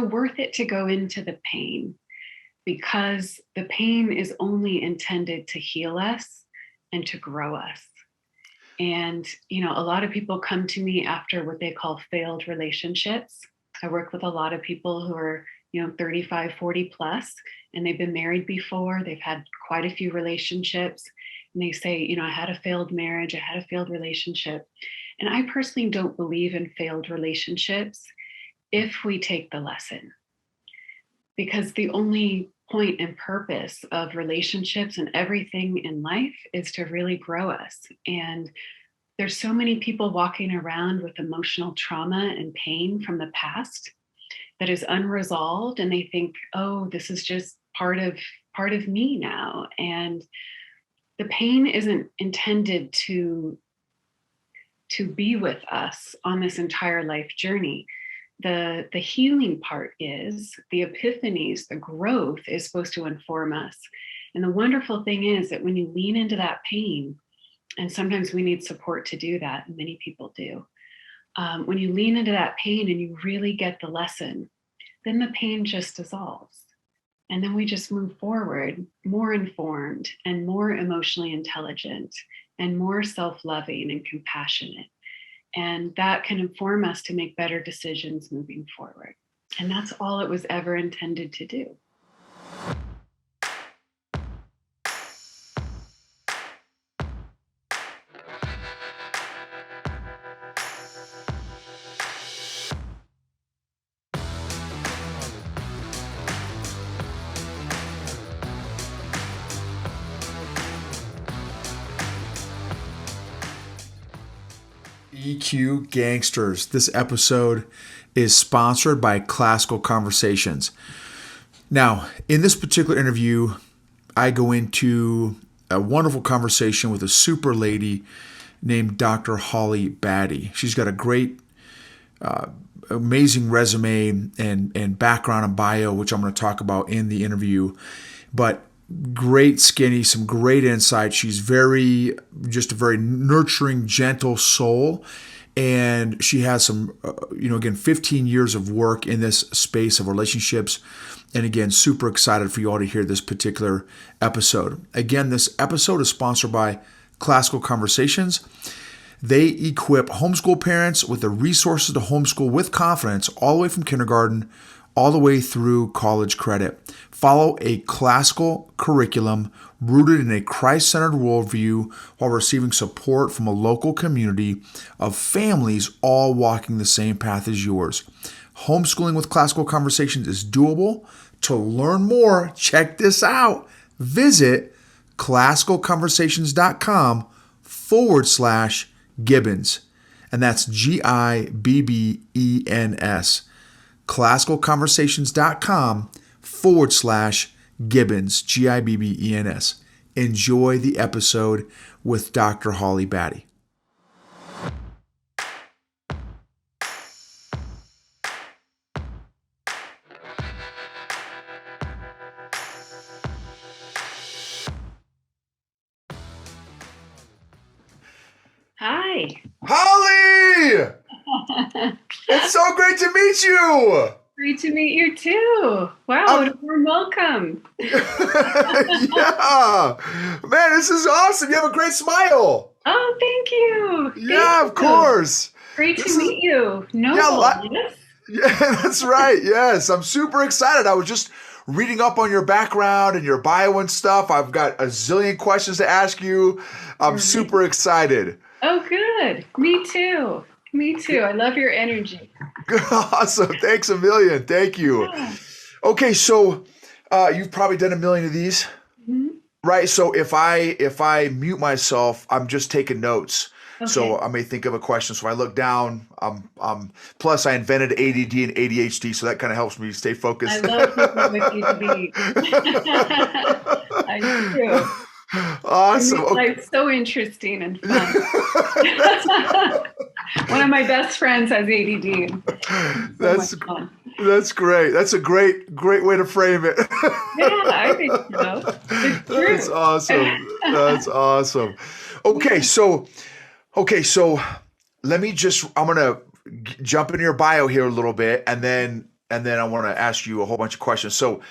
worth it to go into the pain, because the pain is only intended to heal us and to grow us. And, a lot of people come to me after what they call failed relationships. I work with a lot of people who are, 35, 40 plus, and they've been married before. They've had quite a few relationships. And they say, I had a failed marriage, I had a failed relationship. And I personally don't believe in failed relationships if we take the lesson. Because the only point and purpose of relationships and everything in life is to really grow us. And there's so many people walking around with emotional trauma and pain from the past that is unresolved, and they think, oh, this is just part of me now. And the pain isn't intended to be with us on this entire life journey. The healing part is, the epiphanies, the growth is supposed to inform us. And the wonderful thing is that when you lean into that pain, and sometimes we need support to do that, and many people do, when you lean into that pain and you really get the lesson, then the pain just dissolves. And then we just move forward, more informed and more emotionally intelligent and more self-loving and compassionate. And that can inform us to make better decisions moving forward. And that's all it was ever intended to do. EQ Gangsters. This episode is sponsored by Classical Conversations. Now, in this particular interview, I go into a wonderful conversation with a super lady named Dr.Holly Battey. She's got a great, amazing resume and background and bio, which I'm going to talk about in the interview. But great skinny, some great insight. She's just a very nurturing, gentle soul. And she has some, again, 15 years of work in this space of relationships. And again, super excited for you all to hear this particular episode. Again, this episode is sponsored by Classical Conversations. They equip homeschool parents with the resources to homeschool with confidence all the way from kindergarten all the way through college credit. Follow a classical curriculum rooted in a Christ-centered worldview while receiving support from a local community of families all walking the same path as yours. Homeschooling with Classical Conversations is doable. To learn more, check this out. Visit classicalconversations.com/Gibbons. And that's Gibbens. classicalconversations.com/Gibbons, Gibbens. Enjoy the episode with Dr. Holly Battey. Hi. Holly! It's so great to meet you! Great to meet you too. Wow, what a warm welcome. Yeah. Man, this is awesome. You have a great smile. Oh, thank you. Yeah, of course. Great to meet you. Noble, yes? Yeah, that's right. Yes, I'm super excited. I was just reading up on your background and your bio and stuff. I've got a zillion questions to ask you. I'm super excited. Oh, good. Me too. I love your energy. Awesome. Thanks a million. Thank you. Yeah. Okay, so you've probably done a million of these, right? So if I mute myself, I'm just taking notes. Okay. So I may think of a question. So if I look down, plus I invented ADD and ADHD, so that kind of helps me stay focused. I love people with ADD. I do. Awesome. Life's so interesting and fun. One of my best friends has ADD. That's great. That's a great way to frame it. Yeah, I think so. It's true. That's awesome. That's awesome. Okay, so I'm gonna jump into your bio here a little bit, and then and then I want to ask you a whole bunch of questions. So,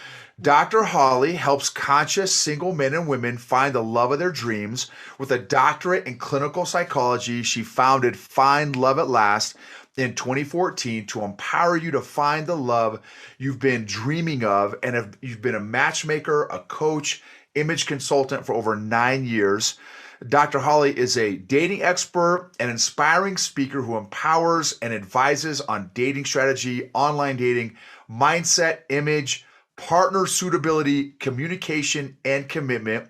Dr. Holly helps conscious single men and women find the love of their dreams. With a doctorate in clinical psychology, she founded Find Love at Last in 2014 to empower you to find the love you've been dreaming of. And if you've been a matchmaker, a coach, image consultant for over 9 years. Dr. Holly is a dating expert and inspiring speaker who empowers and advises on dating strategy, online dating, mindset, image, partner suitability, communication, and commitment.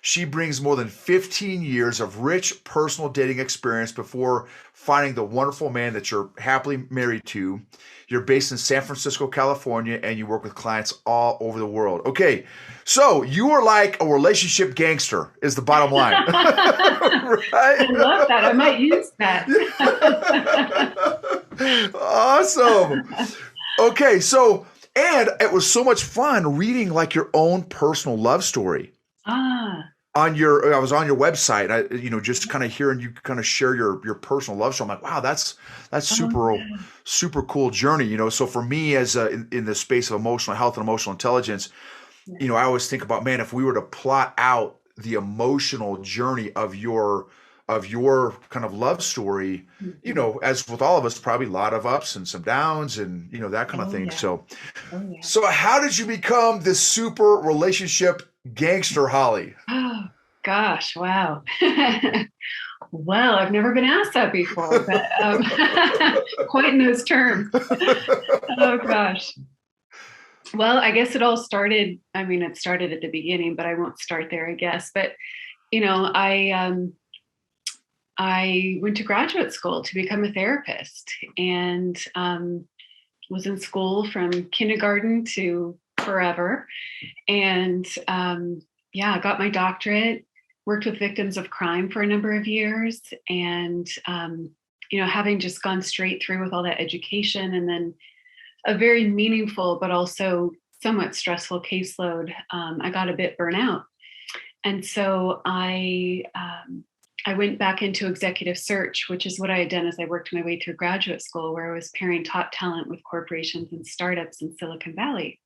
She brings more than 15 years of rich personal dating experience before finding the wonderful man that you're happily married to. You're based in San Francisco, California, and you work with clients all over the world. Okay, so you are like a relationship gangster, is the bottom line. I Right? love that. I might use that. Awesome. Okay, so, and it was so much fun reading like your own personal love story Ah, I was on your website. Just kind of hearing you kind of share your personal love story. I'm like, wow, that's oh, super cool journey. So for me, as in the space of emotional health and emotional intelligence, yeah. I always think about, man, if we were to plot out the emotional journey of your kind of love story, Mhm. as with all of us, probably a lot of ups and some downs and that kind of Oh thing. yeah. So Oh yeah. so how did you become this super relationship gangster, Holly? Oh gosh, wow. Well, I've never been asked that before, but quite in those terms. Oh gosh. Well, I guess it all started. I mean, it started at the beginning, but I won't start there, I guess. But you know, I went to graduate school to become a therapist, and was in school from kindergarten to forever. And yeah, I got my doctorate, worked with victims of crime for a number of years. And, having just gone straight through with all that education and then a very meaningful, but also somewhat stressful caseload, I got a bit burnt out. And so I went back into executive search, which is what I had done as I worked my way through graduate school, where I was pairing top talent with corporations and startups in Silicon Valley.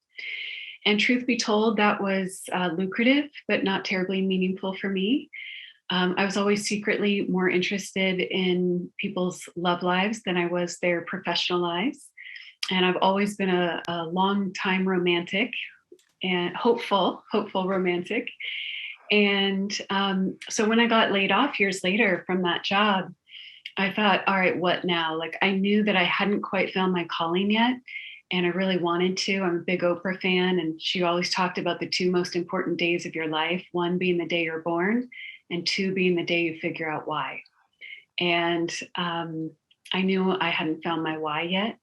And truth be told, that was lucrative, but not terribly meaningful for me. I was always secretly more interested in people's love lives than I was their professional lives. And I've always been a long time romantic and hopeful romantic. And so when I got laid off years later from that job, I thought, all right, what now? Like I knew that I hadn't quite found my calling yet. And I really wanted to. I'm a big Oprah fan. And she always talked about the two most important days of your life, one being the day you're born, and two being the day you figure out why. And I knew I hadn't found my why yet.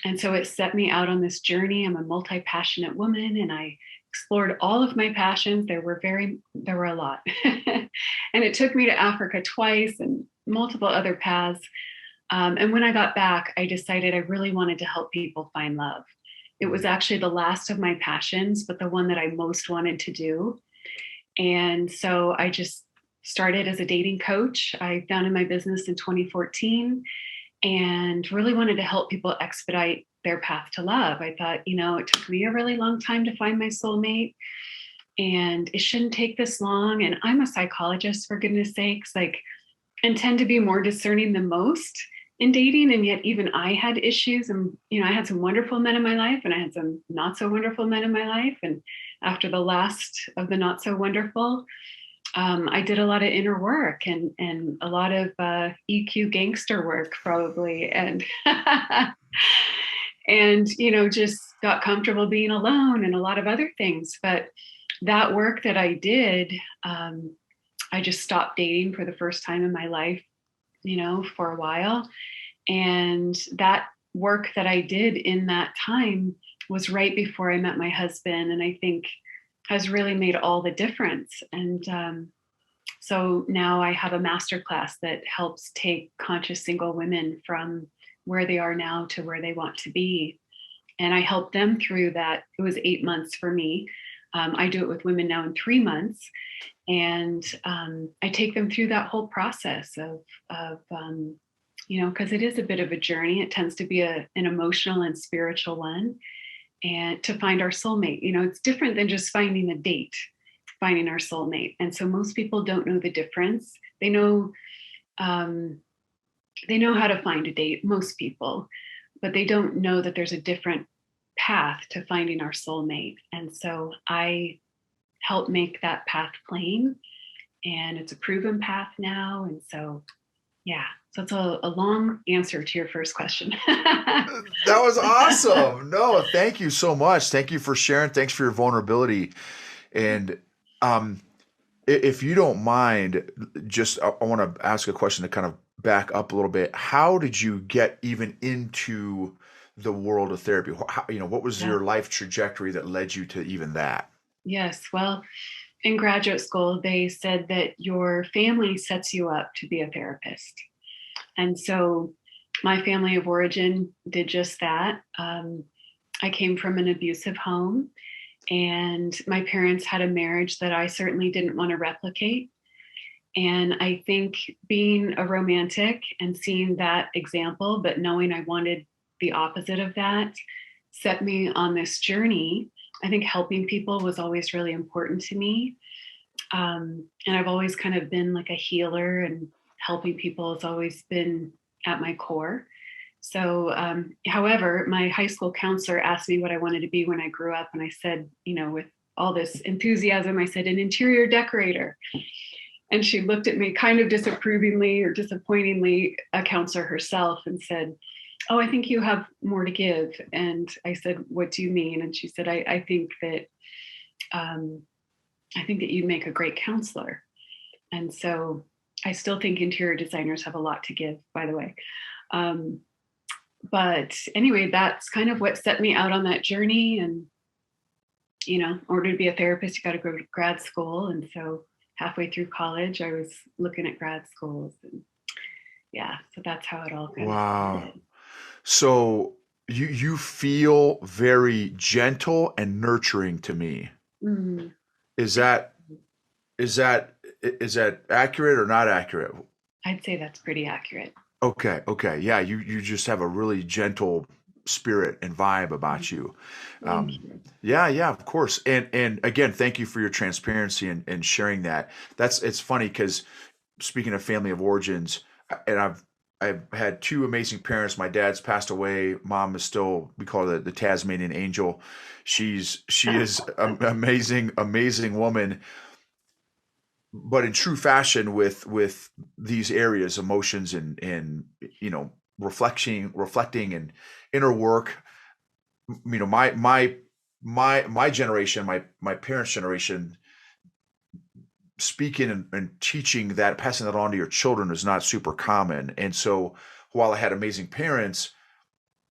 And so it set me out on this journey. I'm a multi-passionate woman and I explored all of my passions. There were a lot. And it took me to Africa twice and multiple other paths. And when I got back, I decided I really wanted to help people find love. It was actually the last of my passions, but the one that I most wanted to do. And so I just started as a dating coach. I founded my business in 2014 and really wanted to help people expedite their path to love. I thought, it took me a really long time to find my soulmate and it shouldn't take this long. And I'm a psychologist, for goodness sakes, and tend to be more discerning than most in dating. And yet even I had issues and, I had some wonderful men in my life and I had some not so wonderful men in my life. And after the last of the not so wonderful, I did a lot of inner work and a lot of EQ gangster work probably. And, and, just got comfortable being alone and a lot of other things. But that work that I did, I just stopped dating for the first time in my life, for a while. And that work that I did in that time was right before I met my husband. And I think has really made all the difference. And so now I have a masterclass that helps take conscious single women from where they are now to where they want to be. And I help them through that. It was 8 months for me. I do it with women now in 3 months. And I take them through that whole process of because it is a bit of a journey. It tends to be an emotional and spiritual one. And to find our soulmate, it's different than just finding a date, finding our soulmate. And so most people don't know the difference. Um, they know how to find a date, most people, but they don't know that there's a different path to finding our soulmate. And so I help make that path plain, and it's a proven path now. And so, yeah, so it's a long answer to your first question. That was awesome. No, thank you so much. Thank you for sharing. Thanks for your vulnerability. And um, if you don't mind, just I want to ask a question to kind of back up a little bit. How did you get even into the world of therapy? What was Yeah. your life trajectory that led you to even that? Yes. Well, in graduate school, they said that your family sets you up to be a therapist. And so my family of origin did just that. I came from an abusive home, and my parents had a marriage that I certainly didn't want to replicate. And I think being a romantic and seeing that example, but knowing I wanted the opposite of that, set me on this journey. I think helping people was always really important to me. And I've always kind of been like a healer, and helping people has always been at my core. So, however, my high school counselor asked me what I wanted to be when I grew up. And I said, with all this enthusiasm, I said, an interior decorator. And she looked at me kind of disapprovingly or disappointingly, a counselor herself, and said, "Oh, I think you have more to give." And I said, "What do you mean?" And she said, I think that um, you'd make a great counselor. And so I still think interior designers have a lot to give, by the way. Um, but anyway, that's kind of what set me out on that journey. And, in order to be a therapist, you got to go to grad school. And so halfway through college, I was looking at grad schools. And yeah, so that's how it all kind of Wow. started. So you feel very gentle and nurturing to me. Mm, Is that is that is that accurate or not accurate? I'd say that's pretty accurate. Okay, okay. Yeah, you just have a really gentle spirit and vibe about you. Thank Um, you. yeah, yeah, of course. And again, thank you for your transparency and sharing that. It's funny because speaking of family of origins, and I've had two amazing parents. My dad's passed away. Mom is still, we call her the Tasmanian angel. She is an amazing, amazing woman, but in true fashion with these areas, emotions and reflecting and inner work. My generation, my parents' generation, speaking and teaching that, passing that on to your children is not super common. And so while I had amazing parents,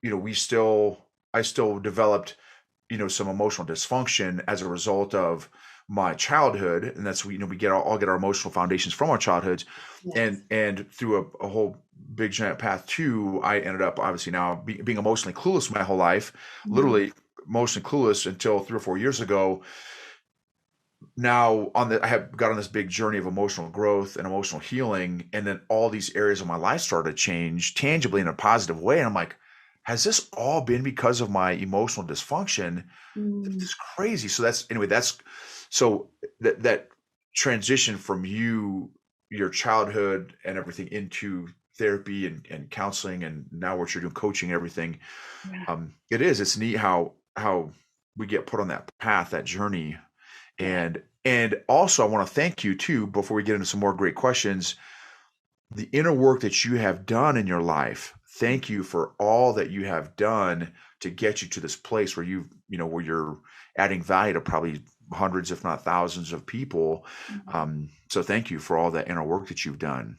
I still developed, some emotional dysfunction as a result of my childhood. And that's, we all get our emotional foundations from our childhoods. Yes. And through a whole big giant path too, I ended up obviously now being emotionally clueless my whole life, Mhm. literally emotionally clueless until 3 or 4 years ago. Now I have got on this big journey of emotional growth and emotional healing, and then all these areas of my life started to change tangibly in a positive way. And I'm like, has this all been because of my emotional dysfunction? This Mm, is crazy. So that's so that transition from your childhood and everything into therapy and counseling, and now what you're doing, coaching, everything. yeah. It's neat how we get put on that path, that journey. Yeah. And also, I want to thank you too, before we get into some more great questions, the inner work that you have done in your life. Thank you for all that you have done to get you to this place where where you're adding value to probably hundreds, if not thousands of people. So thank you for all that inner work that you've done.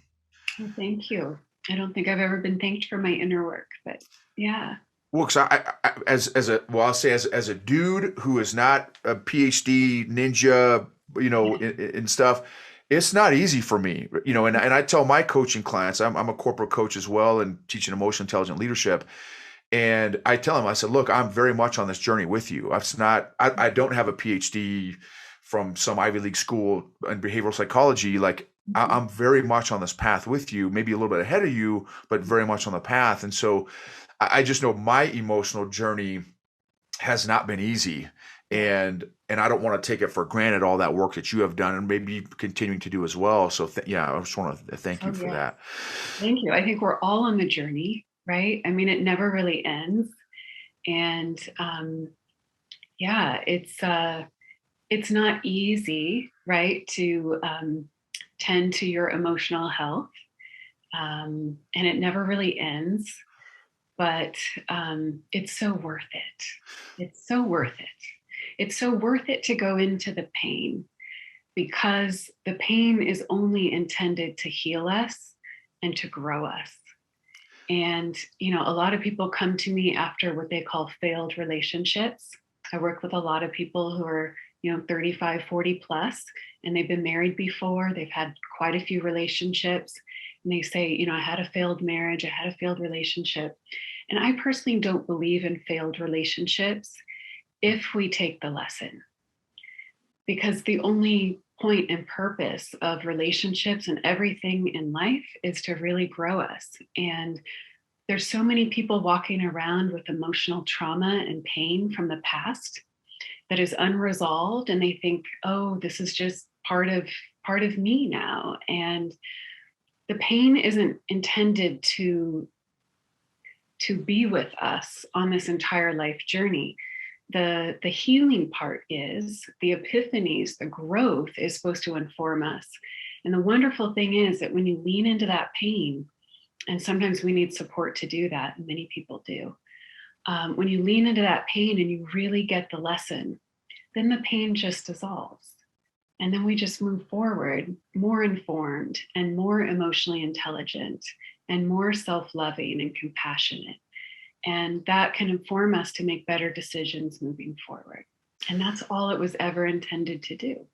Well, thank you. I don't think I've ever been thanked for my inner work, but yeah. Well, because I'll say as a dude who is not a PhD ninja, Yeah. and stuff, it's not easy for me, and I tell my coaching clients, I'm a corporate coach as well and teaching emotional intelligent leadership. And I tell them, I said, look, I'm very much on this journey with you. I don't have a PhD from some Ivy League school in behavioral psychology. Like Mhm. I'm very much on this path with you, maybe a little bit ahead of you, but very much on the path. And so I just know my emotional journey has not been easy. Yeah. And I don't want to take it for granted all that work that you have done and maybe continuing to do as well. So yeah, I just want to thank you Oh, for yeah. that. Thank you. I think we're all on the journey, right? I mean, it never really ends. And yeah, it's not easy, right, to tend to your emotional health. And it never really ends, but it's so worth it. It's so worth it. It's so worth it to go into the pain because the pain is only intended to heal us and to grow us. And, a lot of people come to me after what they call failed relationships. I work with a lot of people who are, 35, 40 plus, and they've been married before. They've had quite a few relationships. And they say, I had a failed marriage, I had a failed relationship. And I personally don't believe in failed relationships if we take the lesson, because the only point and purpose of relationships and everything in life is to really grow us. And there's so many people walking around with emotional trauma and pain from the past that is unresolved, and they think, oh, this is just part of me now. And the pain isn't intended to be with us on this entire life journey. The healing part is the epiphanies, the growth is supposed to inform us. And the wonderful thing is that when you lean into that pain, and sometimes we need support to do that, and many people do. When you lean into that pain and you really get the lesson, then the pain just dissolves. And then we just move forward more informed and more emotionally intelligent and more self loving and compassionate. And that can inform us to make better decisions moving forward. And that's all it was ever intended to do.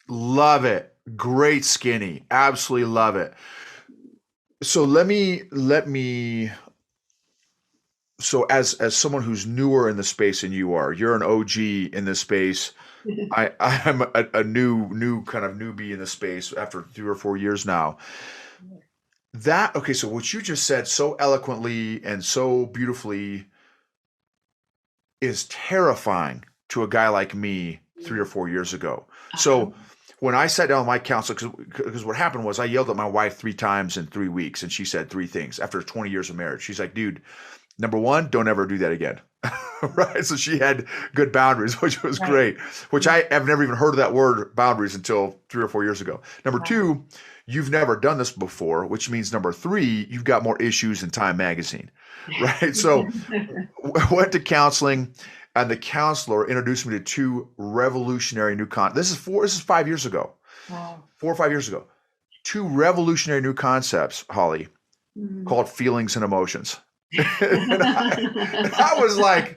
Love it. Great skinny. Absolutely love it. So let me so as someone who's newer in the space than you are, you're an OG in this space. I'm a new kind of newbie in the space after 3 or 4 years now. That okay, so what you just said so eloquently and so beautifully is terrifying to a guy like me 3 or 4 years ago. Uh-huh. So when I sat down with my counselor, because what happened was I yelled at my wife 3 times in 3 weeks, and she said three things after 20 years of marriage. She's like, dude, number one, don't ever do that again. Right. So she had good boundaries, which was Right. great, which I have never even heard of that word boundaries until 3 or 4 years ago. Number Wow. two, you've never done this before, which means number three, you've got more issues than Time Magazine. Right. So went to counseling, and the counselor introduced me to two revolutionary new This is 5 years ago, Wow. 4 or 5 years ago. Two revolutionary new concepts, Holly, Mm. called feelings and emotions. And I was like,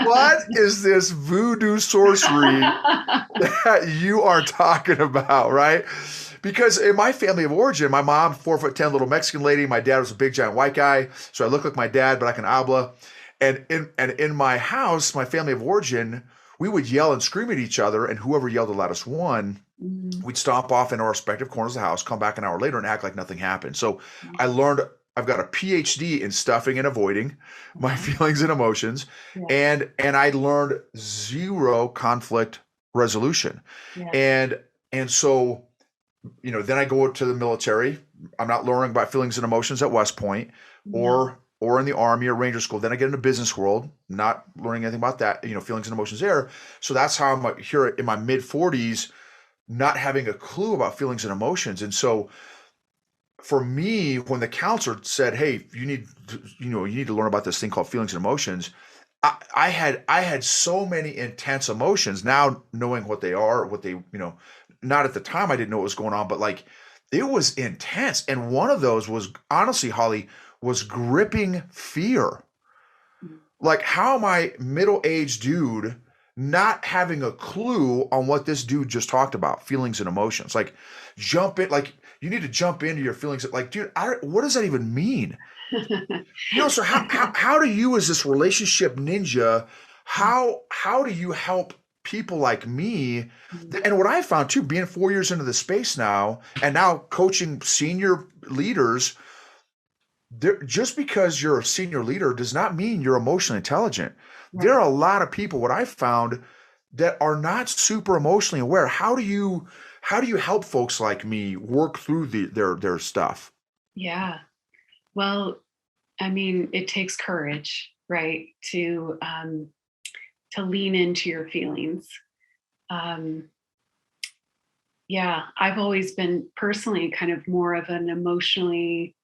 what is this voodoo sorcery that you are talking about, right? Because in my family of origin, my mom, 4'10" little Mexican lady, my dad was a big giant white guy, so I look like my dad, but I can habla. And in my house, my family of origin, we would yell and scream at each other, and whoever yelled the loudest won, Mm. we'd stomp off in our respective corners of the house, come back an hour later, and act like nothing happened. So I learned I've got a PhD in stuffing and avoiding my Wow. feelings and emotions, Yeah. and I learned zero conflict resolution, Yeah. and and so then I go to the military. I'm not learning about feelings and emotions at West Point No. or in the Army or Ranger School. Then I get into business world, not learning anything about that, feelings and emotions there. So that's how I'm here in my mid 40s, not having a clue about feelings and emotions. And so for me, when the counselor said, "Hey, you need to learn about this thing called feelings and emotions," I had so many intense emotions. Now knowing what they are, what they. Not at the time I didn't know what was going on, but like it was intense. And one of those was honestly, Holly, was gripping fear. Mm. Like, how am I middle-aged dude not having a clue on what this dude just talked about, feelings and emotions? Like, like you need to jump into your feelings. Like, dude, what does that even mean? So how do you, as this relationship ninja, how do you help people like me, Mhm. and what I found too, being 4 years into the space now, and now coaching senior leaders, just because you're a senior leader does not mean you're emotionally intelligent. There Right. are a lot of people, what I've found, that are not super emotionally aware. How do you help folks like me work through their stuff? Yeah. Well, I mean, it takes courage, right, to lean into your feelings. Um, yeah, I've always been personally kind of more of an emotionally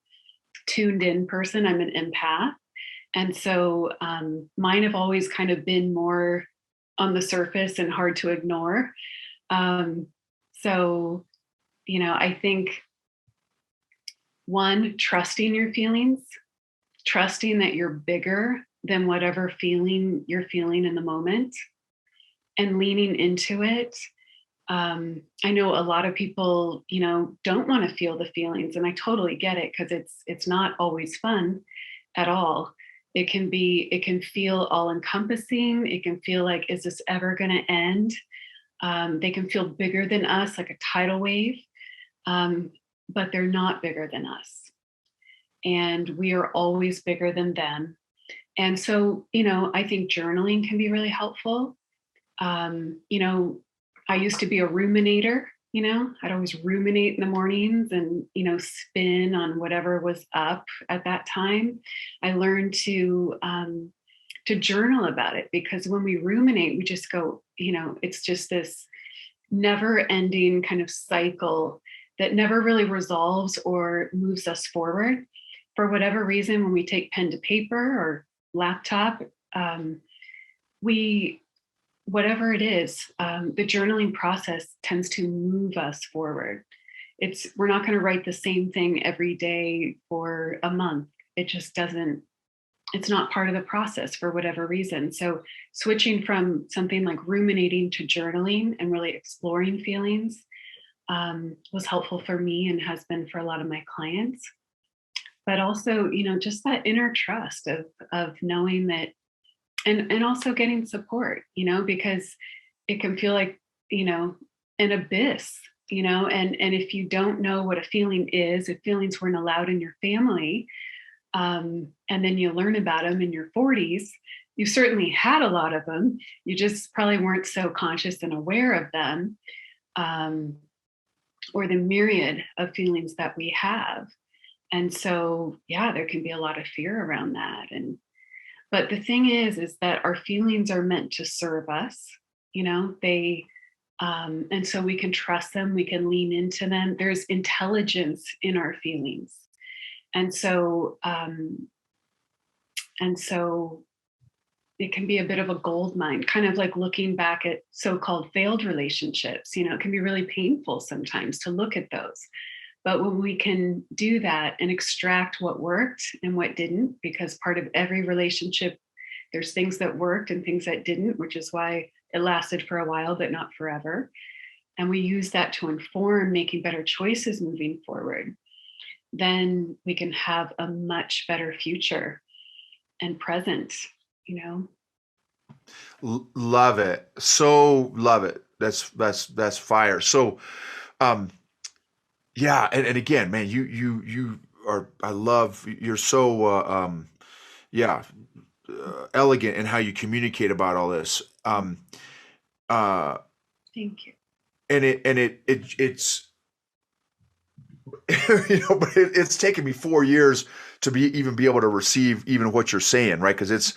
tuned in person. I'm an empath. And so mine have always kind of been more on the surface and hard to ignore. Um, so, I think one, trusting your feelings, trusting that you're bigger than whatever feeling you're feeling in the moment and leaning into it. I know a lot of people, don't want to feel the feelings, and I totally get it because it's not always fun at all. It can feel all encompassing. It can feel like, is this ever going to end? They can feel bigger than us, like a tidal wave, um, but they're not bigger than us, and we are always bigger than them. And so, I think journaling can be really helpful. um, you know, I used to be a ruminator, I'd always ruminate in the mornings and, spin on whatever was up at that time. I learned to journal about it because when we ruminate, we just go, it's just this never ending kind of cycle that never really resolves or moves us forward. For whatever reason, when we take pen to paper or laptop, um, we whatever it is, the journaling process tends to move us forward. We're not going to write the same thing every day for a month. It just doesn't, it's not part of the process for whatever reason. So switching from something like ruminating to journaling and really exploring feelings was helpful for me and has been for a lot of my clients. But also, just that inner trust of knowing that, and also getting support, because it can feel like, you know an abyss, and if you don't know what a feeling is, if feelings weren't allowed in your family, and then you learn about them in your 40s, you certainly had a lot of them, you just probably weren't so conscious and aware of them, um, or the myriad of feelings that we have. And so, yeah, there can be a lot of fear around that. But the thing is that our feelings are meant to serve us. They, and so we can trust them, we can lean into them. There's intelligence in our feelings. And so, and so it can be a bit of a gold mine, kind of like looking back at so-called failed relationships. It can be really painful sometimes to look at those. But when we can do that and extract what worked and what didn't, because part of every relationship, there's things that worked and things that didn't, which is why it lasted for a while, but not forever. And we use that to inform making better choices moving forward. Then we can have a much better future and present, you know? Love it. So love it. That's fire. So, um, yeah, and again, man, you are. I love. You're so yeah, elegant in how you communicate about all this. Uh, Thank you. and it's but it's taken me 4 years to be able to receive even what you're saying, right? Because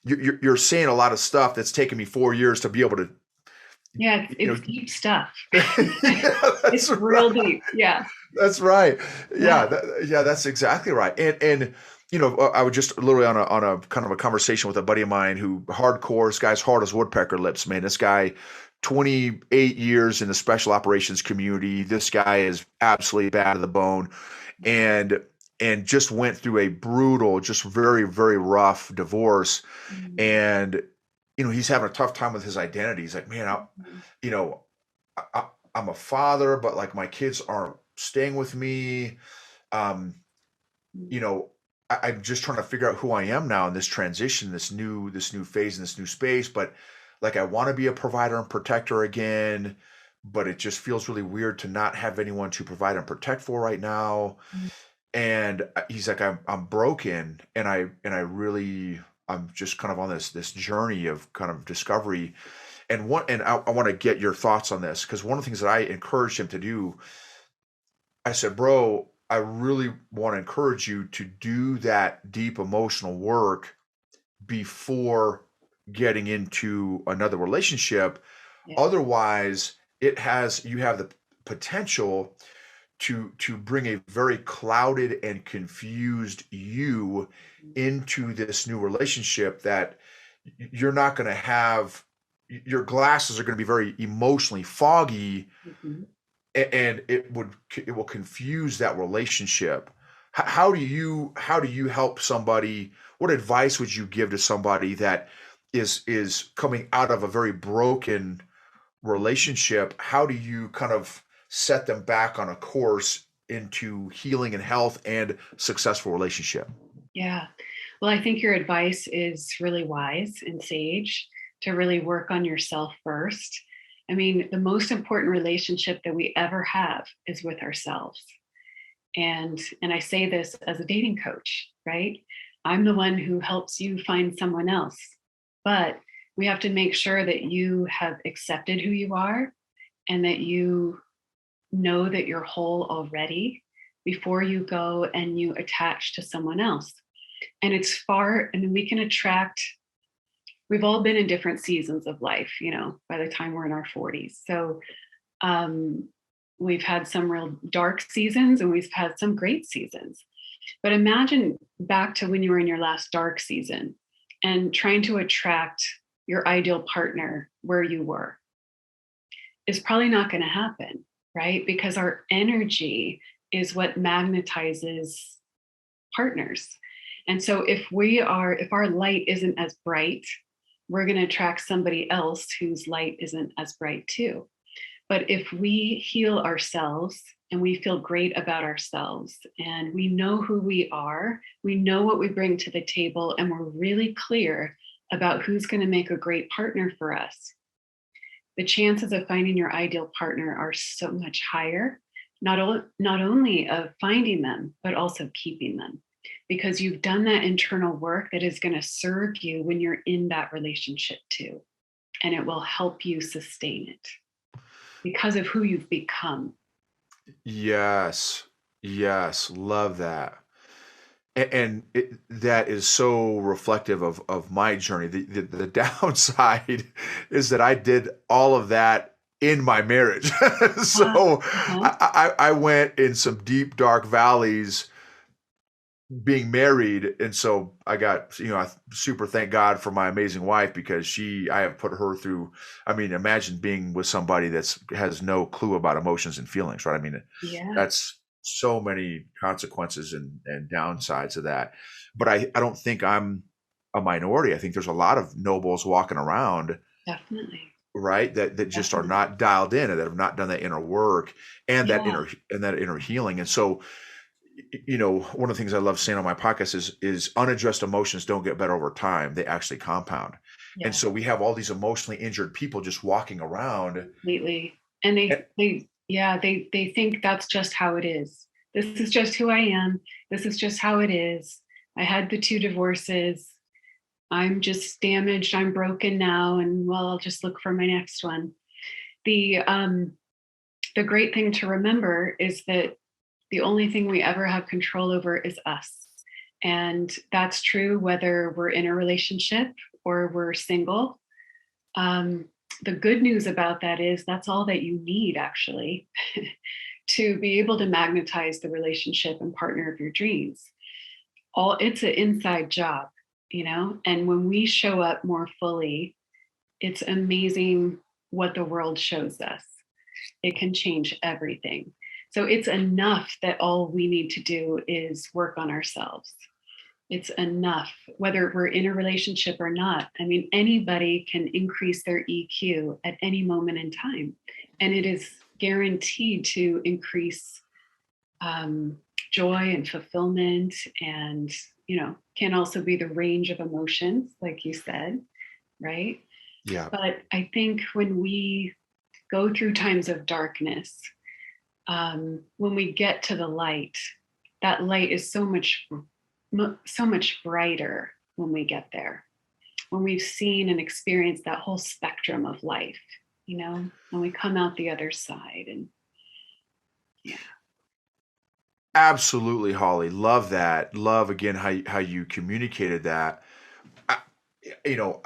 you're saying a lot of stuff that's taken me 4 years to be able to, Yeah, you know. it's deep stuff. Yeah, that's It's real right. deep. Yeah. That's right. Yeah. Yeah, that's exactly right. And I was just literally on a kind of a conversation with a buddy of mine who hardcore. This guy's hard as woodpecker lips, man. This guy, 28 years in the special operations community. This guy is absolutely bad to the bone, and just went through a brutal, just very very rough divorce. Mm, And he's having a tough time with his identity. He's like, man, mm, you know, I, I'm a father, but like my kids aren't staying with me. Um, you mm, know, I'm just trying to figure out who I am now in this transition, this new phase, in this new space. But like I want to be a provider and protector again, but it just feels really weird to not have anyone to provide and protect for right now. Mm. And he's like, I'm broken, and I really, I'm just kind of on this journey of kind of discovery. And I want to get your thoughts on this, because one of the things that I encouraged him to do, I said, bro, I really want to encourage you to do that deep emotional work before getting into another relationship. Yeah. Otherwise, you have the potential to bring a very clouded and confused you into this new relationship that you're not going to have. Your glasses are going to be very emotionally foggy, Mhm. and it will confuse that relationship. How do you help somebody? What advice would you give to somebody that is coming out of a very broken relationship? How do you kind of set them back on a course into healing and health and successful relationship? Yeah. Well, I think your advice is really wise and sage to really work on yourself first. I mean, the most important relationship that we ever have is with ourselves. And I say this as a dating coach, right? I'm the one who helps you find someone else. But we have to make sure that you have accepted who you are and that you know that you're whole already before you go and you attach to someone else. And it's far, I mean, we can attract, we've all been in different seasons of life, by the time we're in our 40s. So um, we've had some real dark seasons and we've had some great seasons. But imagine back to when you were in your last dark season and trying to attract your ideal partner where you were is probably not going to happen, right? Because our energy is what magnetizes partners. And so if our light isn't as bright, we're going to attract somebody else whose light isn't as bright too. But if we heal ourselves and we feel great about ourselves and we know who we are, we know what we bring to the table, and we're really clear about who's going to make a great partner for us, the chances of finding your ideal partner are so much higher, not only of finding them, but also keeping them, because you've done that internal work that is going to serve you when you're in that relationship too. And it will help you sustain it because of who you've become. Yes. Yes. Love that. And that is so reflective of my journey. The downside is that I did all of that in my marriage. Uh, So uh-huh. I went in some deep, dark valleys being married. And so I got, I super thank God for my amazing wife, because I have put her through. I mean, imagine being with somebody that's has no clue about emotions and feelings, right? I mean, Yeah, that's so many consequences and downsides of that. But I don't think I'm a minority. I think there's a lot of nobles walking around, definitely. right? That just are Definitely. not dialed in, and that have not done that inner work and Yeah. that inner healing. And so, one of the things I love saying on my podcast is unaddressed emotions don't get better over time. They actually compound. And Yeah. so we have all these emotionally injured people just walking around. Completely. And And they think that's just how it is. This is just who I am. This is just how it is. I had the two divorces. I'm just damaged. I'm broken now. And well, I'll just look for my next one. The great thing to remember is that the only thing we ever have control over is us. And that's true whether we're in a relationship or we're single. Um, the good news about that is that's all that you need, actually, to be able to magnetize the relationship and partner of your dreams. It's an inside job, and when we show up more fully, it's amazing what the world shows us. It can change everything. So it's enough that all we need to do is work on ourselves. It's enough, whether we're in a relationship or not. I mean, anybody can increase their EQ at any moment in time, and it is guaranteed to increase um, joy and fulfillment, and can also be the range of emotions, like you said, right? Yeah. But I think when we go through times of darkness, when we get to the light, that light is so much brighter when we get there. When we've seen and experienced that whole spectrum of life, when we come out the other side, and yeah. Absolutely, Holly. Love that. Love again how you communicated that. I, you know,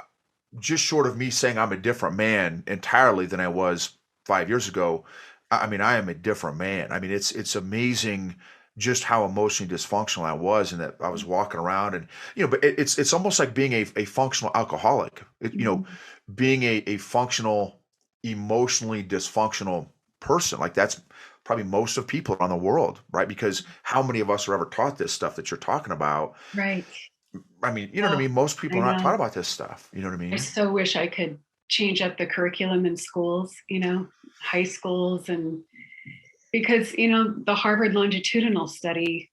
just short of me saying I'm a different man entirely than I was 5 years ago. I mean, I am a different man. I mean, it's amazing just how emotionally dysfunctional I was, and that I was walking around, and but it's almost like being a functional alcoholic. Mhm. Being a functional, emotionally dysfunctional person. Like that's probably most of people around the world, right? Because how many of us are ever taught this stuff that you're talking about? Right. I mean, you know what I Oh, mean? Most I people are not taught know. about this stuff. You know what I I mean? so wish I could change up the curriculum in schools, high schools, and because the Harvard longitudinal study,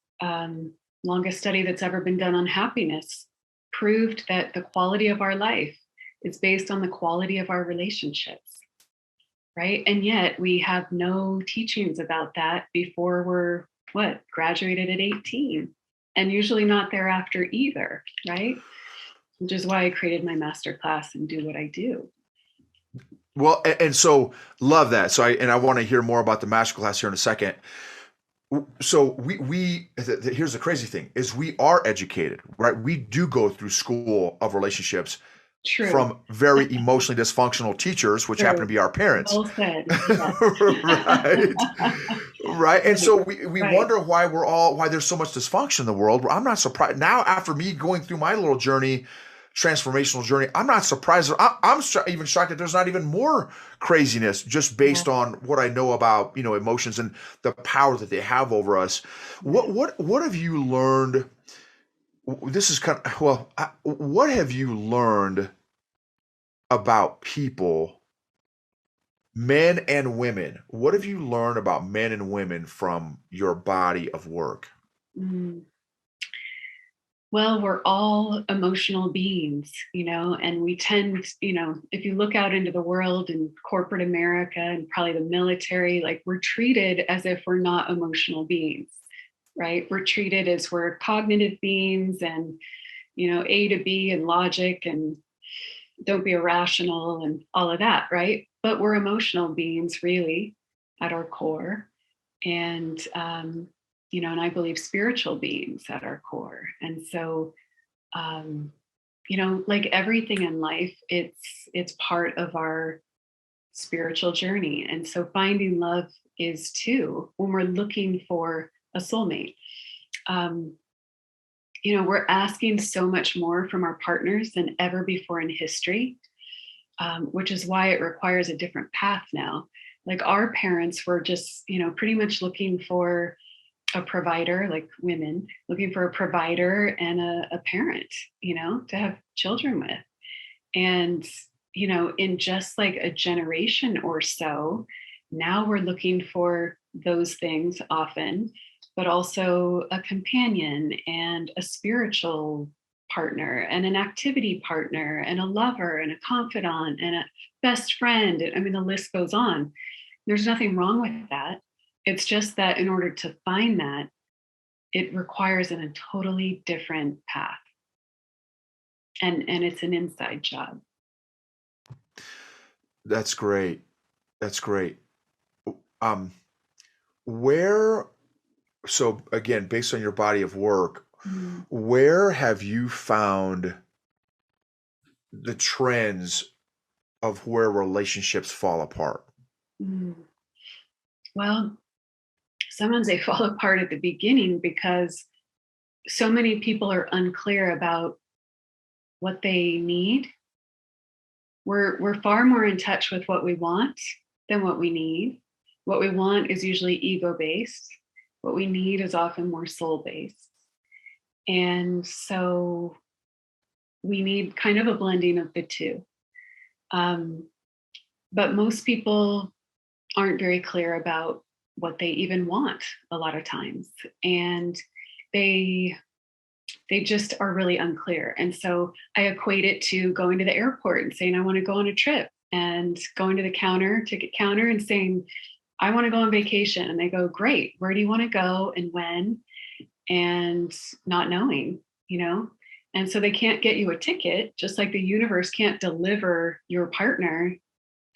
longest study that's ever been done on happiness, proved that the quality of our life is based on the quality of our relationships, right? And yet we have no teachings about that before we're graduated at 18, and usually not thereafter either, right? Which is why I created my master class and do what I do. Well, and so love that. So I want to hear more about the masterclass here in a second. So here's the crazy thing is we are educated, right? We do go through school of relationships True. from very emotionally dysfunctional teachers, which happen to True. be our parents. Well said. Yes. Right. Right. And Right. so we Right. wonder why there's so much dysfunction in the world. I'm not surprised now after me going through my little journey, transformational journey. I'm not surprised. I'm even shocked that there's not even more craziness just Yeah. based on what I know about, emotions and the power that they have over us. Yeah. What have you learned? This is kind of, well, what have you learned about people, men and women? What have you learned about men and women from your body of work? Mm. Well, we're all emotional beings, and we tend, if you look out into the world and corporate America and probably the military, like we're treated as if we're not emotional beings, right? We're treated as we're cognitive beings and, A to B and logic and don't be irrational and all of that, right? But we're emotional beings, really, at our core. And, and I believe spiritual beings at our core. And so, um, like everything in life, it's part of our spiritual journey. And so finding love is too when we're looking for a soulmate. Um, we're asking so much more from our partners than ever before in history, which is why it requires a different path now. Like our parents were just, pretty much looking for a provider, like women looking for a provider and a parent, to have children with. And, in just like a generation or so, now we're looking for those things often, but also a companion and a spiritual partner and an activity partner and a lover and a confidant and a best friend. I mean, the list goes on. There's nothing wrong with that. It's just that in order to find that, it requires a totally different path. And it's an inside job. That's great. That's great. Um, where, so again, based on your body of work, Mm, where have you found the trends of where relationships fall apart? mm. Well, sometimes they fall apart at the beginning because so many people are unclear about what they need. We're far more in touch with what we want than what we need. What we want is usually ego based. What we need is often more soul based. And so we need kind of a blending of the two. Um, but most people aren't very clear about what they even want a lot of times. And they They just are really unclear. And so I equate it to going to the airport and saying, I want to go on a trip, and going to the ticket counter, and saying, I want to go on vacation. And they go, great. Where do you want to go and when? And not knowing, you know? And so they can't get you a ticket, just like the universe can't deliver your partner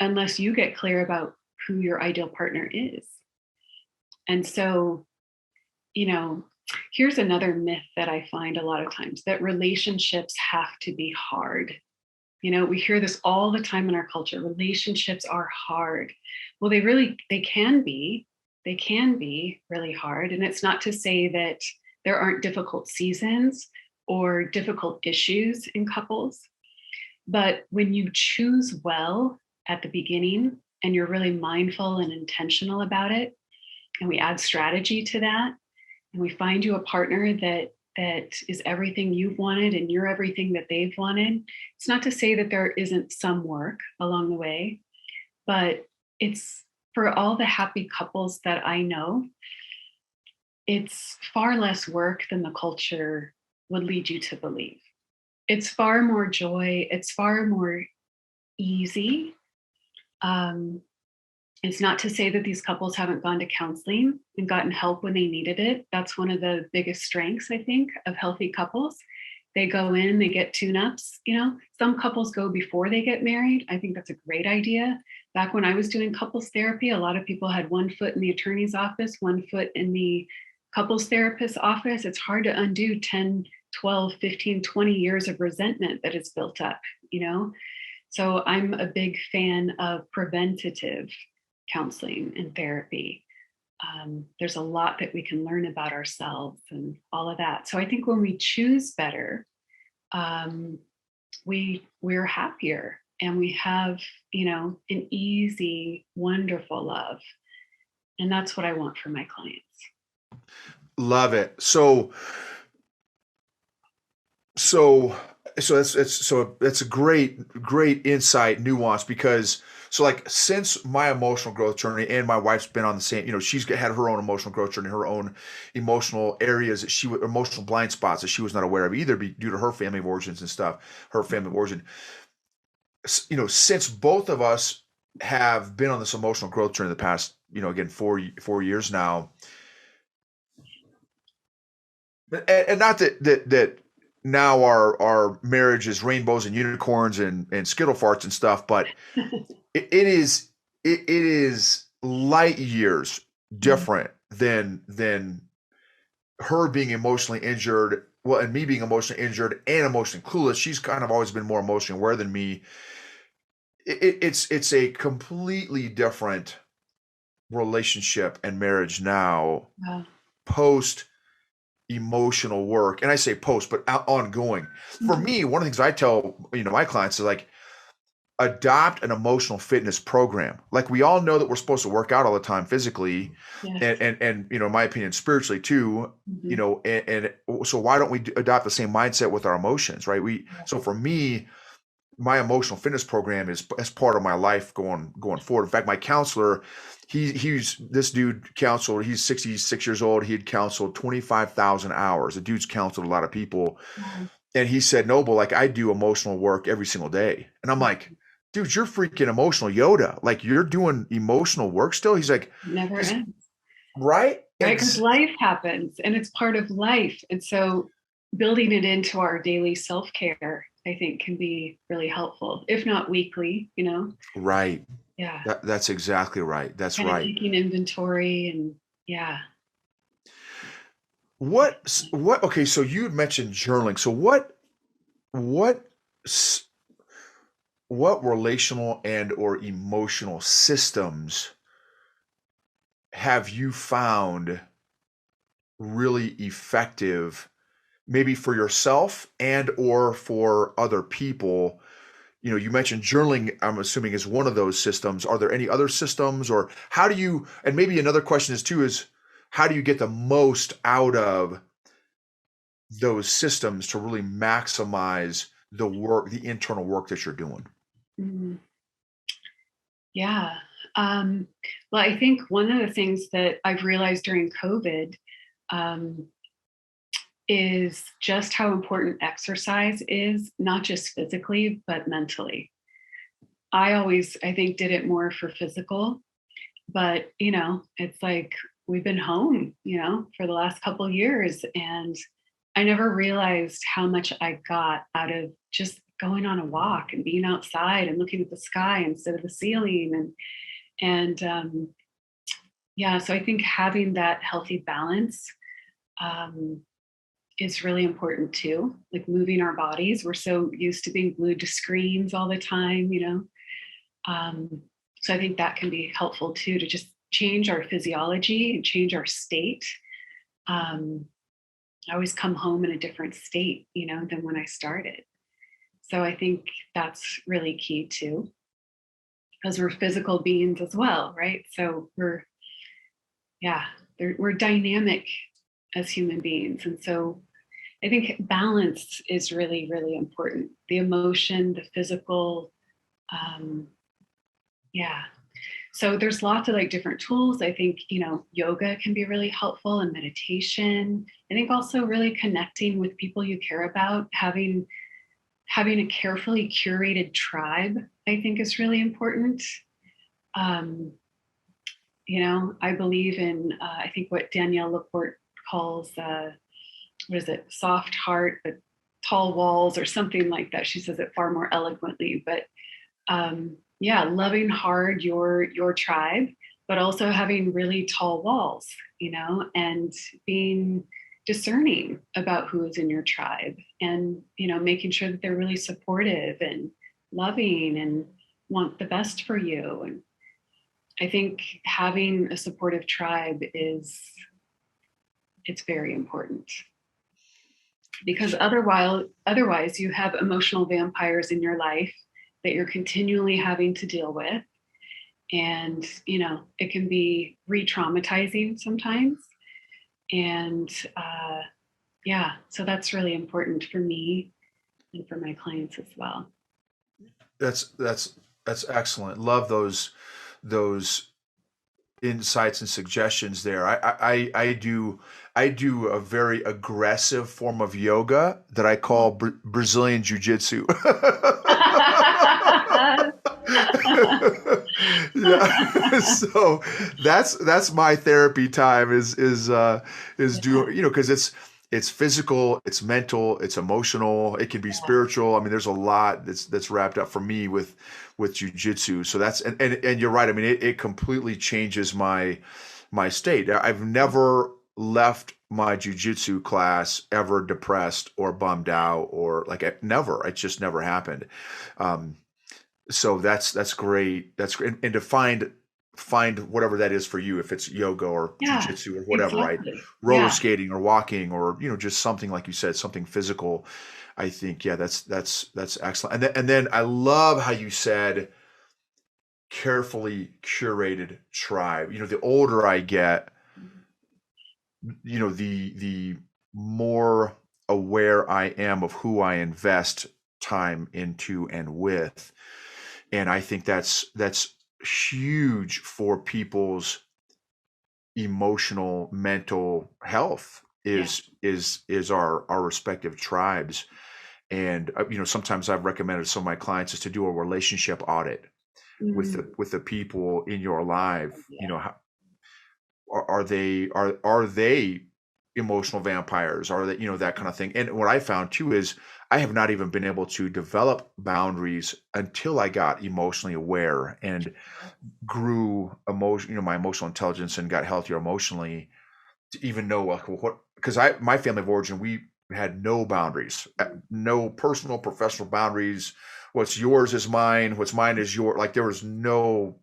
unless you get clear about who your ideal partner is. And so, you know, here's another myth that I find a lot of times, that relationships have to be hard. You know, we hear this all the time in our culture. Relationships are hard. Well, they can be. They can be really hard. And it's not to say that there aren't difficult seasons or difficult issues in couples. But when you choose well at the beginning and you're really mindful and intentional about it, and we add strategy to that, and we find you a partner that is everything you've wanted and you're everything that they've wanted. It's not to say that there isn't some work along the way, but it's, for all the happy couples that I know, it's far less work than the culture would lead you to believe. It's far more joy. It's far more easy. Um, it's not to say that these couples haven't gone to counseling and gotten help when they needed it. That's one of the biggest strengths, I think, of healthy couples. They go in, they get tune-ups. You know, some couples go before they get married. I think that's a great idea. Back when I was doing couples therapy, a lot of people had one foot in the attorney's office, one foot in the couples therapist's office. It's hard to undo 10, 12, 15, 20 years of resentment that is built up, you know? So I'm a big fan of preventative counseling and therapy. There's a lot that we can learn about ourselves and all of that. So I think when we choose better, we're happier, and we have, you know, an easy, wonderful love. And that's what I want for my clients. Love it. So that's a great insight, nuance, because so like since my emotional growth journey, and my wife's been on the same, she's had her own emotional growth journey, her own emotional areas that emotional blind spots that she was not aware of either, due to her family of origins and stuff, her family of origin. Since both of us have been on this emotional growth journey the past, again, 4 years now, and not that now our marriage is rainbows and unicorns and skittle farts and stuff, but it is light years different than her being emotionally injured, well, and me being emotionally injured and emotionally clueless. She's kind of always been more emotionally aware than me. It's a completely different relationship and marriage now, Wow. post emotional work. And I say post, but ongoing. For me, one of the things I tell my clients is like, adopt an emotional fitness program. Like, we all know that we're supposed to work out all the time physically, Yes. and in my opinion, spiritually too. Mhm. And so why don't we adopt the same mindset with our emotions, right? So for me, my emotional fitness program is as part of my life going forward. In fact, my counselor, he's this dude counseled. He's 66 years old. He had counseled 25,000 hours. The dude's counseled a lot of people, Wow. and he said, "Noble, like, I do emotional work every single day." And I'm like, "Dude, you're freaking emotional Yoda. Like, you're doing emotional work still?" He's like, Never ends. right, Right, because life happens and it's part of life. And so building it into our daily self-care, I think, can be really helpful, if not weekly, you know? right. Yeah. That's exactly right. That's Kind of right. taking inventory, and yeah. What? Okay, so you had mentioned journaling. So what s- what relational and or emotional systems have you found really effective, maybe for yourself and or for other people? You mentioned journaling, I'm assuming, is one of those systems. Are there any other systems, or how do you, and maybe another question is how do you get the most out of those systems to really maximize the internal work that you're doing? Mhm. Yeah. Um, well, I think one of the things that I've realized during COVID, um, is just how important exercise is, not just physically, but mentally. I think, did it more for physical, but it's like we've been home, for the last couple of years, and I never realized how much I got out of just going on a walk and being outside and looking at the sky instead of the ceiling, and yeah, so I think having that healthy balance um, is really important too. Like moving our bodies, we're so used to being glued to screens all the time. So I think that can be helpful too, to just change our physiology and change our state. Um, I always come home in a different state, than when I started. So I think that's really key too, because we're physical beings as well, right? So yeah, we're dynamic as human beings. And so I think balance is really, really important. The emotion, the physical, um, yeah. So there's lots of like different tools. I think, yoga can be really helpful, and meditation. I think also really connecting with people you care about, having a carefully curated tribe, I think is really important. Um, I believe in, I think what Danielle Laporte calls, what is it, soft heart, but tall walls, or something like that. She says it far more eloquently, but yeah, loving hard your tribe, but also having really tall walls, and being discerning about who is in your tribe, and making sure that they're really supportive and loving and want the best for you. And I think having a supportive tribe it's very important, because otherwise you have emotional vampires in your life that you're continually having to deal with, and it can be re-traumatizing sometimes. And yeah, so that's really important for me and for my clients as well. That's excellent. Love those insights and suggestions there. I do a very aggressive form of yoga that I call Brazilian Jiu-Jitsu. Yeah, so that's my therapy time is Yeah. do because it's physical, it's mental, it's emotional, it can be spiritual. I mean, there's a lot that's wrapped up for me with jujitsu. So that's and you're right. I mean, it completely changes my state. I've never left my jujitsu class ever depressed or bummed out or like never. It just never happened. Um, so that's great. That's great. And to find whatever that is for you, if it's yoga or Yeah, jujitsu or whatever, right? exactly. Roller Yeah. skating or walking or just something like you said, something physical. I think yeah, that's excellent. And then I love how you said carefully curated tribe. The older I get, the more aware I am of who I invest time into and with. And I think that's huge for people's emotional, mental health Yeah. is our respective tribes. And sometimes I've recommended to some of my clients is to do a relationship audit with Mm, the people in your life. yeah. Are they emotional vampires? Are they that kind of thing? And what I found too is I have not even been able to develop boundaries until I got emotionally aware and grew my emotional intelligence and got healthier emotionally to even know what because my family of origin, we had no boundaries, no personal professional boundaries. What's yours is mine, what's mine is your, like there was no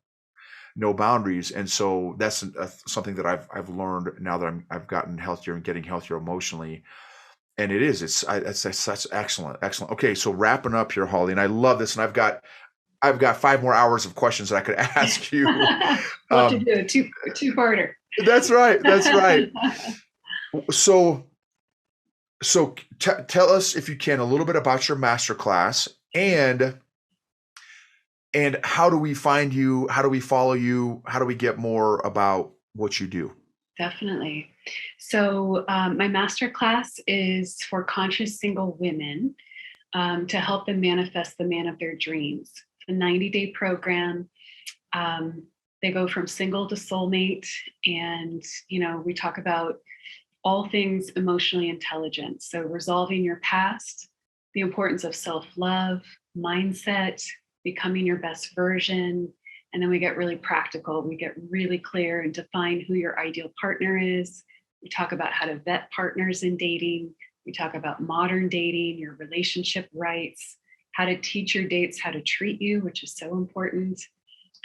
boundaries. And so that's something that I've learned now that I've gotten healthier and getting healthier emotionally. And that's such excellent. Okay, so wrapping up here, Holly, and I love this, and I've got 5 more hours of questions that I could ask you. Love to um, do a two-parter. that's right, that's right. So tell us if you can a little bit about your masterclass, and how do we find you? How do we follow you? How do we get more about what you do? Definitely. So my master class is for conscious single women to help them manifest the man of their dreams. It's a 90-day program. Um, they go from single to soulmate, and we talk about all things emotionally intelligent. So resolving your past, the importance of self-love, mindset, becoming your best version. And then we get really practical. We get really clear and define who your ideal partner is. We talk about how to vet partners in dating. We talk about modern dating, your relationship rights, how to teach your dates how to treat you, which is so important.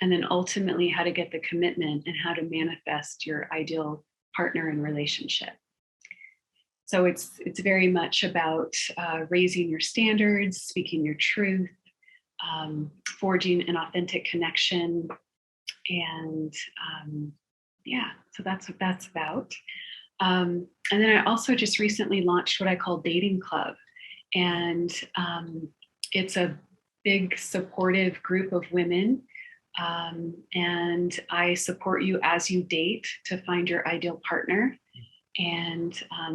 And then ultimately how to get the commitment and how to manifest your ideal partner and relationship. So it's very much about raising your standards, speaking your truth, forging an authentic connection, and yeah, so that's what that's about. And then I also just recently launched what I call Dating Club, and it's a big supportive group of women. And I support you as you date to find your ideal partner. And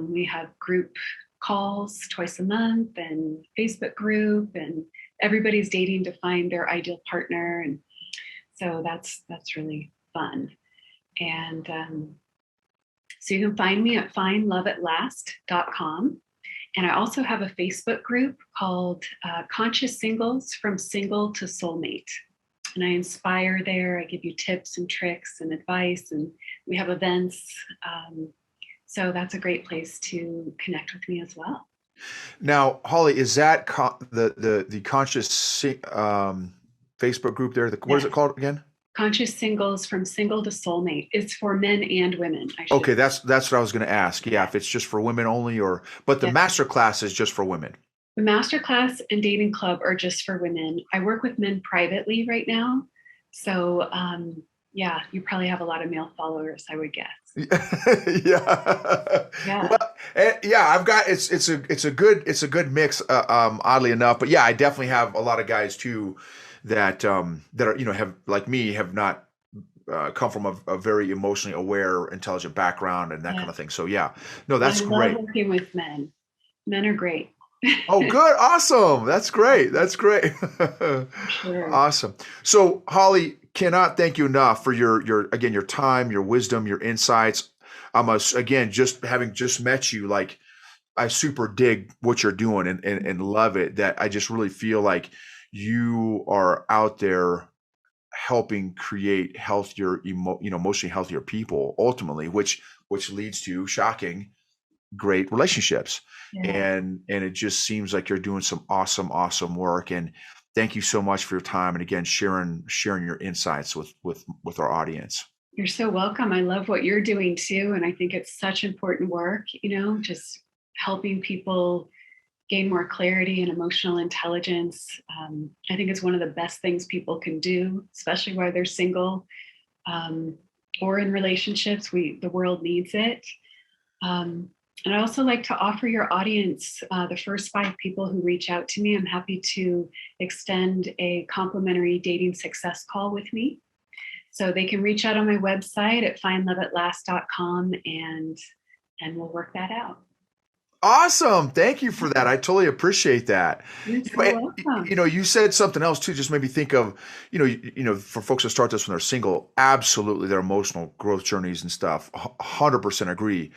we have group calls twice a month and Facebook group, and everybody's dating to find their ideal partner. And so that's really fun. And so you can find me at findloveatlast.com. And I also have a Facebook group called Conscious Singles from Single to Soulmate. And I inspire there. I give you tips and tricks and advice, and we have events. So that's a great place to connect with me as well. Now, Holly, is that the conscious Facebook group there? What is Yes. it called again? Conscious Singles from Single to Soulmate. It's for men and women, I should Okay, say. that's what I was going to ask. Yeah, if it's just for women only, but the Yeah. master class is just for women. The masterclass and dating club are just for women. I work with men privately right now. So yeah, you probably have a lot of male followers, I would guess. Yeah. Yeah. Well, yeah, I've got it's a good mix, oddly enough. But yeah, I definitely have a lot of guys too that are have like me have not come from a very emotionally aware, intelligent background and that Yeah. kind of thing. So yeah, no, Well, I that's love great. working with men. Men are great. Oh, good. Awesome. That's great. That's great. For sure. Awesome. So, Holly, cannot thank you enough for your again your time, your wisdom, your insights. Again, just having just met you, like I super dig what you're doing and love it. That I just really feel like you are out there helping create healthier, emotionally healthier people ultimately, which leads to shocking great relationships. Yeah. And it just seems like you're doing some awesome work. And thank you so much for your time and again sharing your insights with our audience. You're so welcome. I love what you're doing too. And I think it's such important work, just helping people gain more clarity and emotional intelligence. I think it's one of the best things people can do, especially while they're single or in relationships. The world needs it. Um, and I also like to offer your audience the first 5 people who reach out to me. I'm happy to extend a complimentary dating success call with me. So they can reach out on my website at findloveatlast.com and we'll work that out. Awesome. Thank you for that. I totally appreciate that. You're so welcome. You said something else too, just made me think of, for folks that start this when they're single, absolutely their emotional growth journeys and stuff. 100% agree.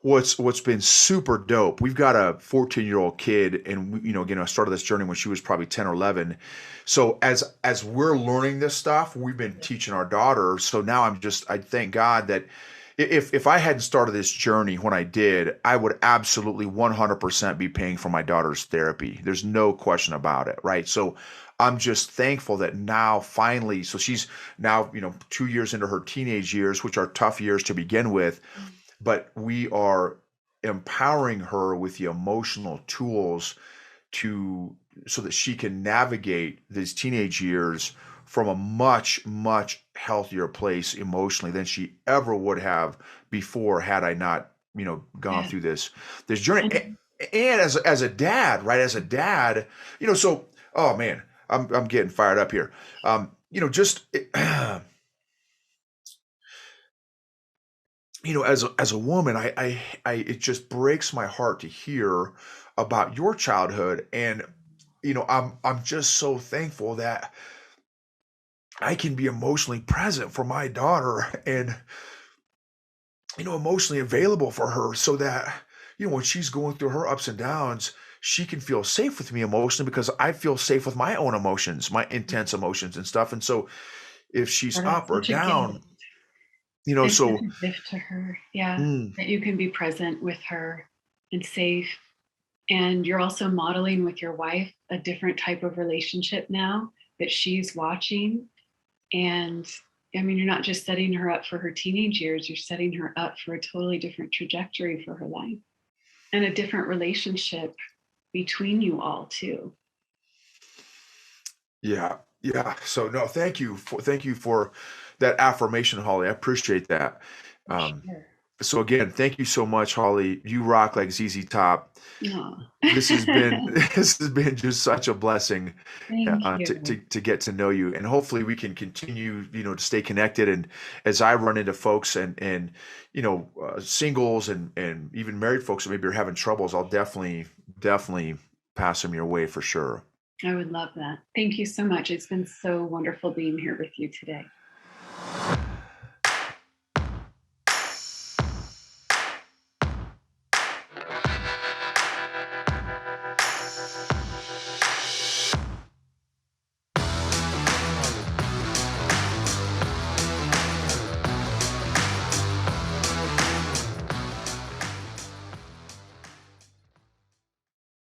What's been super dope. We've got a 14-year-old kid, and again, I started this journey when she was probably 10 or 11. So as we're learning this stuff, we've been teaching our daughter. So now I thank God that if I hadn't started this journey when I did, I would absolutely 100% be paying for my daughter's therapy. There's no question about it, right? So I'm just thankful that now finally, so she's now, 2 years into her teenage years, which are tough years to begin with, but we are empowering her with the emotional tools so that she can navigate these teenage years from a much healthier place emotionally than she ever would have before had I not gone Yeah. through this journey. And as a dad, right, so oh man, I'm getting fired up here. Just as a woman, it just breaks my heart to hear about your childhood, and I'm just so thankful that I can be emotionally present for my daughter and emotionally available for her so that when she's going through her ups and downs, she can feel safe with me emotionally because I feel safe with my own emotions, my intense emotions and stuff. And so if she's Oh, up that's or such a gift. down, It's such so a gift to her. Yeah. mm, That you can be present with her and safe. And you're also modeling with your wife a different type of relationship now that she's watching. And I mean, you're not just setting her up for her teenage years, you're setting her up for a totally different trajectory for her life and a different relationship between you all, too. yeah, yeah. So no, thank you for that affirmation, Holly. I appreciate that. For Um, sure. so again, thank you so much, Holly. You rock like ZZ Top. Oh. This has been this has been just such a blessing Thank to you. get to know you, and hopefully we can continue, to stay connected. And as I run into folks and singles and even married folks that maybe are having troubles, I'll definitely pass them your way for sure. I would love that. Thank you so much. It's been so wonderful being here with you today.